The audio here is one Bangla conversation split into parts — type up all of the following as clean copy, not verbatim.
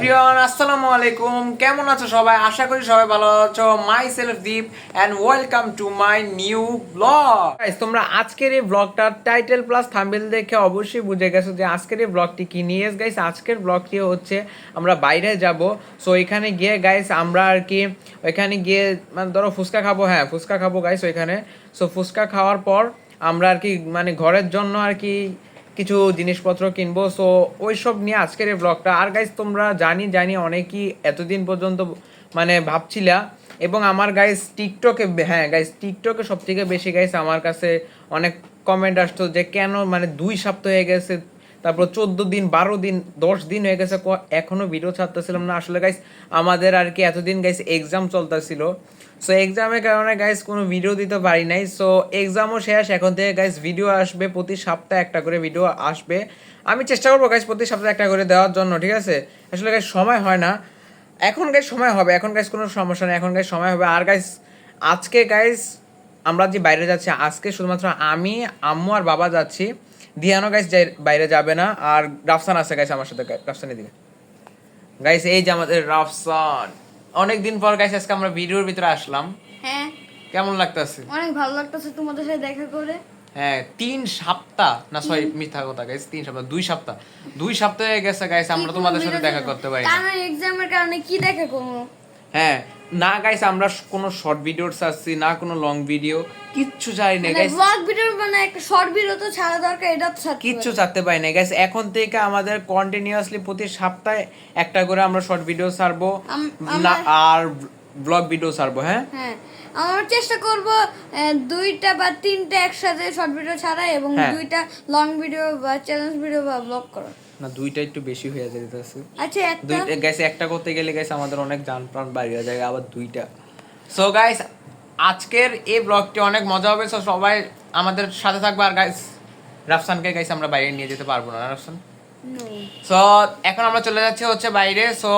এভরিওয়ান আসসালামু আলাইকুম, কেমন আছো সবাই? আশা করি সবাই ভালো আছো। Myself Deep and welcome to my new blog. Guys, তোমরা আজকের এই ব্লগটার টাইটেল প্লাস থাম্বনেল দেখে অবশ্যই বুঝে গেছো যে আজকের এই ব্লগটি কি নিয়ে। গাইস, আজকের ব্লগটি হচ্ছে আমরা বাইরে যাব। সো এখানে গিয়ে গাইস আমরা আর কি ওইখানে গিয়ে মানে ধরো ফুচকা খাবো। হ্যাঁ, ফুচকা খাবো গাইস ওইখানে। সো ফুচকা খাওয়ার পর আমরা আর কি মানে ঘরের জন্য আর কি কিছু জিনিসপত্র কিনবো। সো ওই সব নিয়ে আজকের এই ব্লগটা। আর গাইস, তোমরা জানি অনেকেই এতদিন পর্যন্ত মানে ভাবছিলা, এবং আমার গাইস টিকটকে, হ্যাঁ গাইস টিকটকে সব থেকে বেশি গাইস আমার কাছে অনেক কমেন্ট আসতো যে কেন মানে 2 সপ্তাহ হয়ে গেছে, তারপর 14 দিন 12 দিন 10 দিন হয়ে গেছে এখনো ভিডিও ছাড়তেছিলাম না। আসলে গাইস আমাদের আর কি এতদিন গাইস এক্সাম চলতেছিল। সো এক্সামের কারণে গাইস কোনো ভিডিও দিতে পারি নাই। সো এক্সামও শেষ, এখন থেকে গাইস ভিডিও আসবে, প্রতি সপ্তাহে একটা করে ভিডিও আসবে। আমি চেষ্টা করবো গাইস প্রতি সপ্তাহে একটা করে দেওয়ার জন্য, ঠিক আছে? আসলে গাইস সময় হয় না, এখন গাইস সময় হবে, এখন গাইস কোনো সমস্যা নেই, এখন গাইস সময় হবে। আর গাইস আজকে গাইস আমরা যে বাইরে যাচ্ছি, আজকে শুধুমাত্র আমি, আম্মু আর বাবা যাচ্ছি। দিয়ানো গাইস বাইরে যাবে না। আর রাফসান আছে গাইস আমার সাথে। রাফসানের দিকে গাইস, এই যে আমাদের রাফসান। অনেকদিন পর গাইস আজকে আমরা ভিডিওর ভিতরে আসলাম। হ্যাঁ, কেমন লাগতেছে? অনেক ভালো লাগতেছে তোমাদের সাথে দেখা করে। হ্যাঁ, 3 সপ্তাহ না, সরি মিথ্যা কথা গাইস, 3 সপ্তাহ 2 সপ্তাহ 2 সপ্তাহ হয়ে গেছে গাইস আমরা তোমাদের সাথে দেখা করতে পারি না। কারণ এক্সামের কারণে কি দেখা করবো? হ্যাঁ না গাইস, আমরা কোনো শর্ট ভিডিও ছাড়ছি না, কোনো লং ভিডিও কিচ্ছু চাই না গাইস। ব্লগ ভিডিও মানে একটা শর্ট ভিডিও তো ছাড়া দরকার, এটা তো ছাড়তে কিচ্ছু চাইতে পারি না গাইস। এখন থেকে আমাদের কন্টিনিউয়াসলি প্রতি সপ্তাহে একটা করে আমরা শর্ট ভিডিও ছাড়বো না, আর ব্লগ ভিডিও ছাড়বো। হ্যাঁ হ্যাঁ, আমরা চেষ্টা করব 2টা বা 3টা একসাথে শর্ট ভিডিও ছাড়া, এবং 2টা লং ভিডিও বা চ্যালেঞ্জ ভিডিও বা ব্লগ করা। না, 2টা একটু বেশি হয়ে যাইতেছে। আচ্ছা, একটা গাইস একটা করতে গেলে গাইস আমাদের অনেক জান প্রাণ বাইরে যায়, আবার 2টা। সো গাইস আজকের এই ব্লগটি অনেক মজা হবে। সো সবাই আমাদের সাথে থাকবে। আর গাইস রাফসানকে গাইস আমরা বাইরে নিয়ে যেতে পারবো না, রাফসান। সো এখন আমরা চলে যাচ্ছি হচ্ছে বাইরে। সো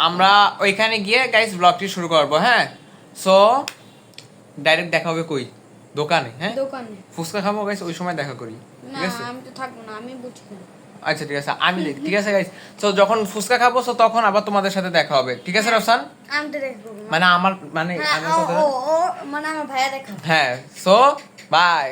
আমরা ওইখানে গিয়ে গাইস ব্লগটি শুরু করবো। হ্যাঁ, সো ডাইরেক্ট দেখা হবে কই? দোকানে। হ্যাঁ, দোকানে ফুচকা খাবো গাইস, ওই সময় দেখা করি, না, ঠিক আছে? আমি তো থাকবো না, আমি বুঝি না। আচ্ছা ঠিক আছে, আমি ঠিক আছে গাইস। সো যখন ফুচকা খাবো সো তখন আবার তোমাদের সাথে দেখা হবে, ঠিক আছে রাফসান? আমি তো দেখা করবো না। মানে আমার মানে আমি সাথে, ও মানে আমার ভাইয়া দেখা। হ্যাঁ। So bye.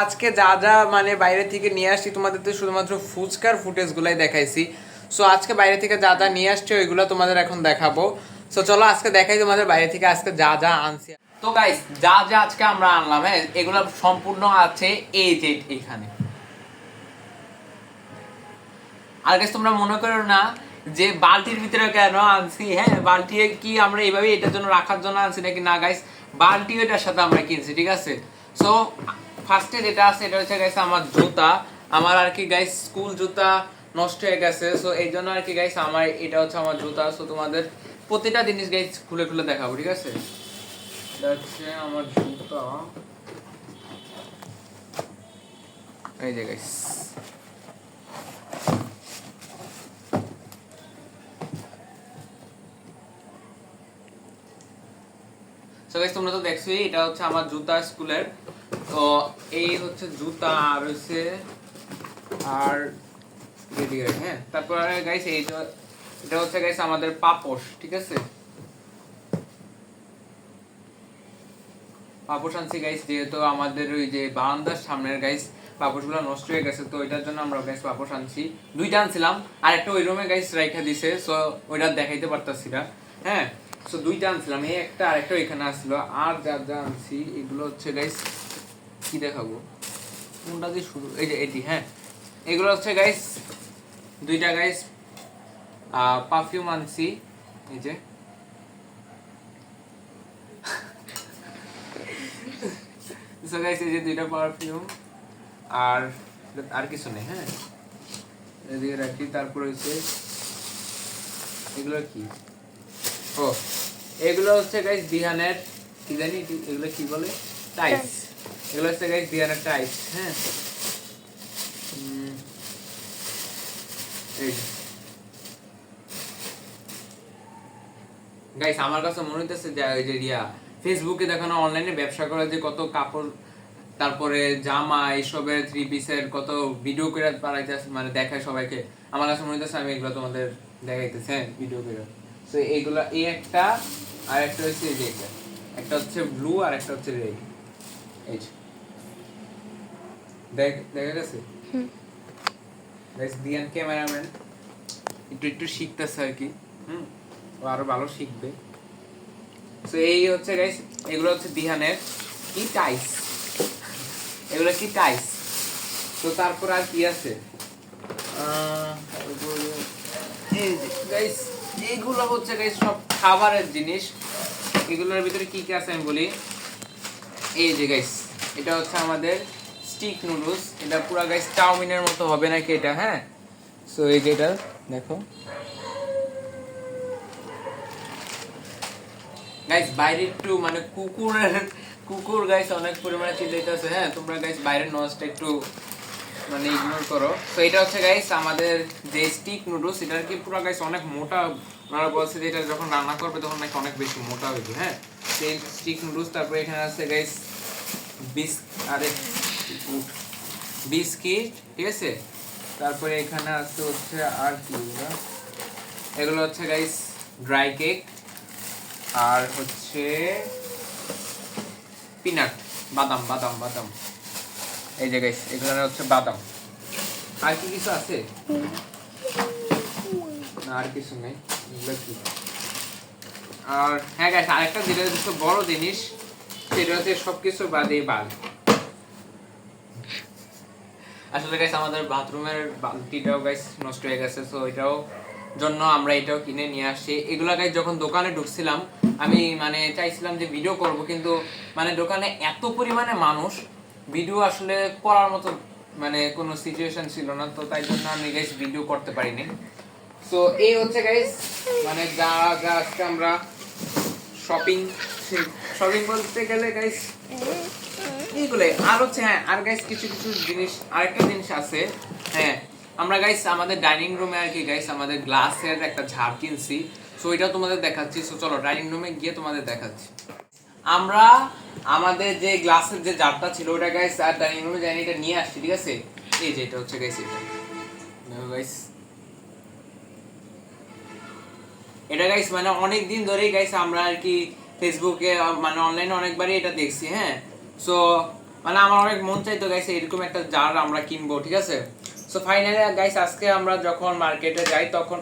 আজকে যা যা মানে বাইরে থেকে নিয়ে আসছি তোমাদের তো শুধুমাত্র ফুচকার ফুটেজগুলাই দেখাইছি। সো আজকে বাইরে থেকে যা যা নিয়ে আসছে ওইগুলো তোমাদের এখন দেখাবো। সো চলো আজকে দেখাই তোমাদের বাইরে থেকে আজকে যা যা আনছি। তো গাইস যা যা আজকে আমরা আনলাম, হ্যাঁ এগুলো সম্পূর্ণ আছে এই যে এখানে। আর গাইস তোমরা মনে করো না যে বালতির ভিতরে কেন আনছি। হ্যাঁ, বালতি কি আমরা এইভাবে এটার জন্য রাখার জন্য আনছি নাকি? না গাইস, বালতি এটার সাথে আমরা কিনছি, ঠিক আছে? সো ফার্স্টে যেটা আছে এটা হচ্ছে গাইস আমার জুতা। আমার আর কি গাইস স্কুল জুতা নষ্ট হয়ে গেছে। সো এই জন্য আর কি গাইস আমার এটা হচ্ছে আমার জুতা। সো তোমাদের প্রতিটা জিনিস গাইস খুলে খুলে দেখাবো, ঠিক আছে? এটা হচ্ছে আমার জুতা, এই যে গাইস। সো গাইস তোমরা তো দেখছোই এটা হচ্ছে আমার জুতা স্কুলের। তো এই হচ্ছে জুতা, আর হচ্ছে আর রেডিয়ার। হ্যাঁ, তারপরে গাইস এটা হচ্ছে গাইস আমাদের পাপোশ, ঠিক আছে? পাপোশ আনছি গাইস, যেহেতু আমাদের ওই যে বারান্দার সামনের গাইস পাপোশগুলো নষ্ট হয়ে গেছে, তো ওইটার জন্য আমরা গাইস পাপোশ আনছি। 2টা আনছিলাম, আর একটা ওই রুমে গাইস রাইখা দিছে। সো ওইটা দেখাইতে পারতাছি না। হ্যাঁ, সো 2টা আনছিলাম, এই একটা আর একটা ওইখানে আসলো। আর যা যা আনছি এগুলো হচ্ছে গাইস কি দেখাবো, কোনটা দিয়ে শুরু? এই যে এটি। হ্যাঁ, এগুলো হচ্ছে গাইস 2টা গাইস পারফিউম আনছি, এই যে সো গাইস এই যে দুইটা পারফিউম আর কিছু নেই। হ্যাঁ, এদিকে রাখি। তারপর হচ্ছে এগুলো কি, ও এগুলো হচ্ছে গাইস দিহানের, কি জানি এগুলো কি বলে, টাইস। এগুলো হচ্ছে গাইস দিহানের টাইস। হ্যাঁ, এই গাইস আমার কাছে মনে হইতেছে যে ওই যে ফেসবুকে দেখানো অনলাইনে ব্যবসা করে যে কত কাপড়, তারপরে জামা, এইসবের 3 পিসের কত ভিডিও করে বানাইতেছে, মানে দেখায় সবাইকে। আমার কাছে মনে হইতেছে আমি এগুলো তোমাদের দেখাইতেছি, হ্যাঁ, ভিডিও করে। তো এইগুলা, এই একটা আর একটা হচ্ছে এই যে এটা, একটা হচ্ছে ব্লু আর একটা হচ্ছে রেড। এই যে দেখা গেছে গাইস, দিয়ান ক্যামেরাম্যান একটু একটু শিখতেছে আর কি। ও আরো ভালো শিখবে। তো এই হচ্ছে গাইস, এগুলো হচ্ছে দিহানের কি টাইস, এগুলো কি টাইস। তো তারপর আর কি আছে, এই যে গাইস এইগুলো হচ্ছে গাইস সব খাবারের জিনিস। এগুলোর ভিতরে কি কি আছে আমি বলি। এই যে গাইস এটা হচ্ছে আমাদের স্টিক নুডলস। এটা পুরো গাইস চাউমিনের মতো হবে নাকি এটা। হ্যাঁ, সো এই যে এটা দেখো গাইস, বাইরে একটু মানে কুকুর গাইস অনেক পরিমাণে চিল্লাইতেছে। হ্যাঁ, তোমরা গাইস বাইরের নয়েজটা একটু মানে ইগনোর করো। তো এটা হচ্ছে গাইস আমাদের যে স্টিক নুডলস, এটা কি পুরো গাইস অনেক মোটা। ওনারা বলছে যে এটা যখন রান্না করবে তখন নাকি অনেক বেশি মোটা হবে। হ্যাঁ, সেই স্টিক নুডলস। তারপরে এখানে আছে গাইস বিস্কিট, ঠিক আছে। তারপরে এখানে আছে হচ্ছে আর কি, এগুলো হচ্ছে গাইস ড্রাই কেক, আর হচ্ছে পিনাট, বাদাম বাদাম বাদাম। এই যে গাইস এখানে হচ্ছে বাদাম। আর কি কিছু আছে না, আর কিছু নেই। আর হ্যাঁ গাইস, আরেকটা যেটা হচ্ছে বড় জিনিস, সেটা হচ্ছে সবকিছু বাদে বাল। আসলে গাইস আমাদের বাথরুমের বালতিটাও গাইস নষ্ট হয়ে গেছে, তো এটাও জন্য আমরা এটাও কিনে নিয়ে আসছি। এগুলা গাইস যখন দোকানে ঢুকছিলাম আমি মানে চাইছিলাম যে ভিডিও করব, কিন্তু মানে দোকানে এত পরিমাণে মানুষ, ভিডিও আসলে করার মতো মানে কোনো সিচুয়েশন ছিল না, তো তাই জন্য আমি গাইস ভিডিও করতে পারিনি। সো এই হচ্ছে গাইস মানে যা যা আজকে আমরা শপিং বলতে গেলে গাইস এইগুলো। আর হচ্ছে হ্যাঁ, আর গাইস কিছু কিছু জিনিস, আরেকটা জিনিস আছে। হ্যাঁ, আমরা গাইস আমাদের ডাইনিং রুমে আর কি গাইস আমাদের গ্লাসের একটা ঝাড় কিনছি। সো এটাও তোমাদের দেখাচ্ছি। সো চলো ডাইনিং রুমে গিয়ে তোমাদের দেখাচ্ছি। আমরা আমাদের যে গ্লাসের যে জারটা ছিল ওটা গাইস আর ডাইনিং রুমে যাই এটা নিয়ে আসছি, ঠিক আছে। এই যে এটা হচ্ছে গাইস, এটা গাইস, এটা গাইস মানে অনেক দিন ধরেই গাইস আমরা আর কি ফেসবুকে মানে অনলাইনে অনেকবারই এটা দেখছি। হ্যাঁ, সো মানে আমার অনেক মন চাইতো গাইস এরকম একটা জার আমরা কিনবো, ঠিক আছে। সো ফাইনালি গাইস আজকে আমরা যখন মার্কেটে যাই তখন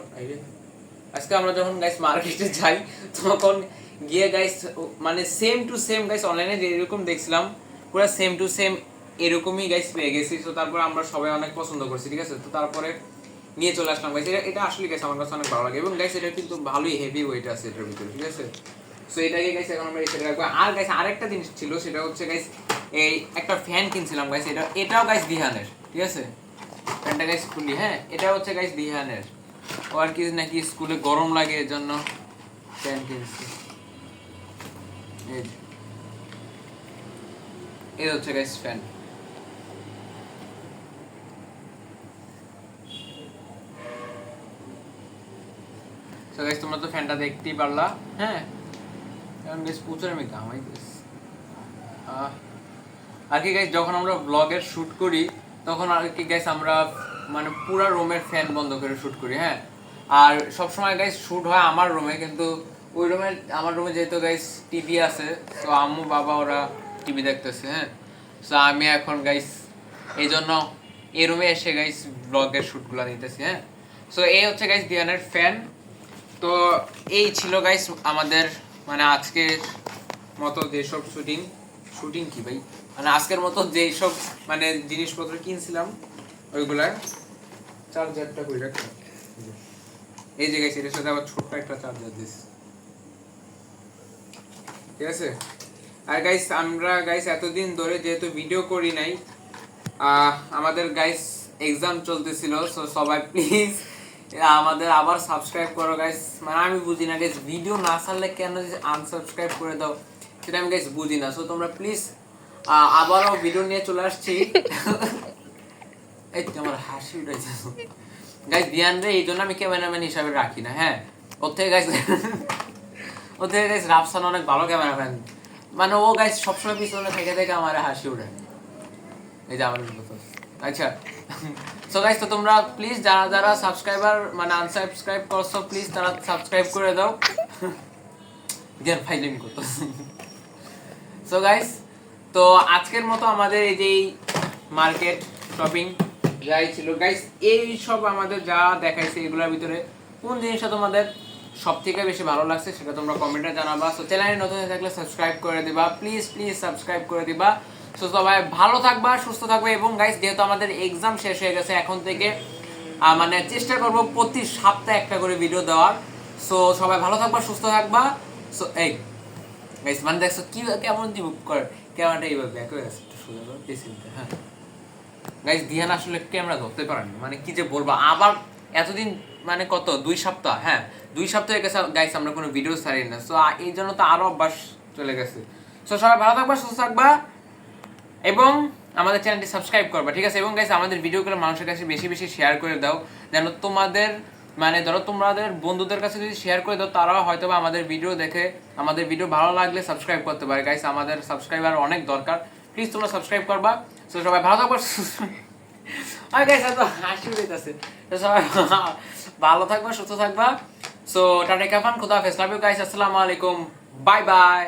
তখন গিয়ে গাইস মানে সেম টু সেম গাইস অনলাইনে যেরকম দেখছিলাম পুরো সেম টু সেম এরকমই গাইস পেয়ে গেছি। তো তারপর আমরা সবাই অনেক পছন্দ করছি, ঠিক আছে। তো তারপরে নিয়ে চলে আসলাম গাইস। এটা আসলে গাইস আমার কাছে অনেক ভালো লাগে, এবং গাইস এটা কিন্তু ভালোই হেভি ওয়েট আছে এটার ভিতরে, ঠিক আছে। সো এটাকে গাইস এখন আমরা এখানে রাখবো। আর গাইস আরেকটা জিনিস ছিল, সেটা হচ্ছে গাইস এই একটা ফ্যান কিনছিলাম গাইস। এটাও গাইস দিহানের, ঠিক আছে। ফ্যানটা গাইস খুলি, হ্যাঁ, এটা হচ্ছে গাইস দিহানের। ও আর কি নাকি স্কুলে গরম লাগে এর জন্য ফ্যান কিনছি। এই হচ্ছে গাইস ফ্যান। তো গাইস তোমরা তো ফ্যানটা দেখতেই পারলা। হ্যাঁ, এখন গাইস প্রচুর আমি ঘামাইতেছি। আর কি গাইস যখন আমরা ব্লগের শুট করি তখন আর কি গাইস আমরা মানে পুরো রুমের ফ্যান বন্ধ করে শুট করি। হ্যাঁ, আর সব সময় গাইস শুট হয় আমার রুমে, কিন্তু ওই রুমে আমার রুমে যেহেতু গাইস টিভি আছে, তো আম্মু বাবা ওরা টিভি দেখতেছে। হ্যাঁ, সো আমি এখন গাইস এই জন্য এই রুমে এসে গাইস ব্লগের শুটগুলো নিতেছি। হ্যাঁ, সো এই হচ্ছে গাইস দিয়ানের ফ্যান। তো এই ছিল গাইস আমাদের মানে আজকের মতো যেসব শুটিং কি ভাই মানে আজকের মতো যেসব মানে জিনিসপত্র কিনছিলাম ওইগুলার চার্জারটা কই রাখছি। এই যে গাইস এর সাথে আবার ছোট্ট একটা চার্জার দিস, ঠিক আছে। আর গাইস আমরা গাইস এতদিন ধরে যেহেতু ভিডিও করি নাই, আমাদের গাইস এক্সাম চলতেছিল, সো সবাই প্লিজ আমাদের আবার সাবস্ক্রাইব করো গাইস। মানে আমি বুঝি না গাইস, ভিডিও না ছাড়লে কেন আনসাবস্ক্রাইব করে দাও সেটা আমি গাইস বুঝি না। সো তোমরা প্লিজ আবারও ভিডিও নিয়ে চলে আসছি। এই তো আমার হাসি উঠেছে গাইস। ধ্যান রে, এই জন্য আমি ক্যামেরাম্যান হিসাবে রাখি না। হ্যাঁ, ওর থেকে গাইস রাফসান অনেক ভালো ক্যামেরাম্যান। মানে ও গাইস সবসময় পিছনে থেকে থেকে আমার হাসি উঠে। এই যে আমার কথা। আচ্ছা, সো গাইস তো তোমরা প্লিজ যারা যারা সাবস্ক্রাইবার মানে আনসাবস্ক্রাইব করছো প্লিজ তারা সাবস্ক্রাইব করে দাও। জ্ঞান ফাইলিং করতো। সো গাইস তো আজকের মতো আমাদের এই যে মার্কেট শপিং যাই ছিল গাইস, এই সব আমাদের যা দেখাইছে এগুলোর ভিতরে কোন জিনিসটা তোমাদের সব থেকে বেশি ভালো লাগছে সেটা তোমরা কমেন্টে জানাবা। সো চ্যানেলে নতুন হয়ে থাকলে সাবস্ক্রাইব করে দিবা, প্লিজ প্লিজ সাবস্ক্রাইব করে দিবা। সো সবাই ভালো থাকবা, সুস্থ থাকবে। এবং গাইস যেহেতু আমাদের এক্সাম শেষ হয়ে গেছে, এখন থেকে মানে চেষ্টা করবো প্রতি সপ্তাহে একটা করে ভিডিও দেওয়ার। সো সবাই ভালো থাকবা, সুস্থ থাকবা। সো এই গাইস মানে দেখছো কি কেমন দিব করে ক্যামেরাটা এইভাবে ব্যাক হয়ে গেছে, একটু সোজা করো পেছনটা। হ্যাঁ গাইস ধ্যান আসলে ক্যামেরা ধরতে পারেনি, মানে কি যে বলবো। আবার এতদিন মানে কত 2 সপ্তাহ, হ্যাঁ 2 সপ্তাহ হয়ে গেছে গাইস আমরা কোনো ভিডিও ছাড়ি না। সো এই জন্য তো আরো অভ্যাস চলে গেছে। সো সবাই ভালো থাকবা, সুস্থ থাকবা এবং আমাদের চ্যানেলটি সাবস্ক্রাইব করবা, ঠিক আছে? এবং গাইস আমাদের ভিডিওগুলো মানুষের কাছে বেশি বেশি শেয়ার করে দাও, যেন তোমাদের মানে ধরো তোমাদের বন্ধুদের কাছে যদি শেয়ার করে দাও তারাও হয়তো বা আমাদের ভিডিও দেখে আমাদের ভিডিও ভালো লাগলে সাবস্ক্রাইব করতে পারে। গাইস আমাদের সাবস্ক্রাইবার অনেক দরকার, প্লিজ তোমরা সাবস্ক্রাইব করবা। সো সবাই ভালো থাকবা। আর গাইস এত হাসি উঠেছে, তো সবাই ভালো থাকবা, সুস্থ থাকবা। সো টাটা কাফান, খুদা হাফেজ, লাভ ইউ গাইস, আসসালামু আলাইকুম, বাই বাই।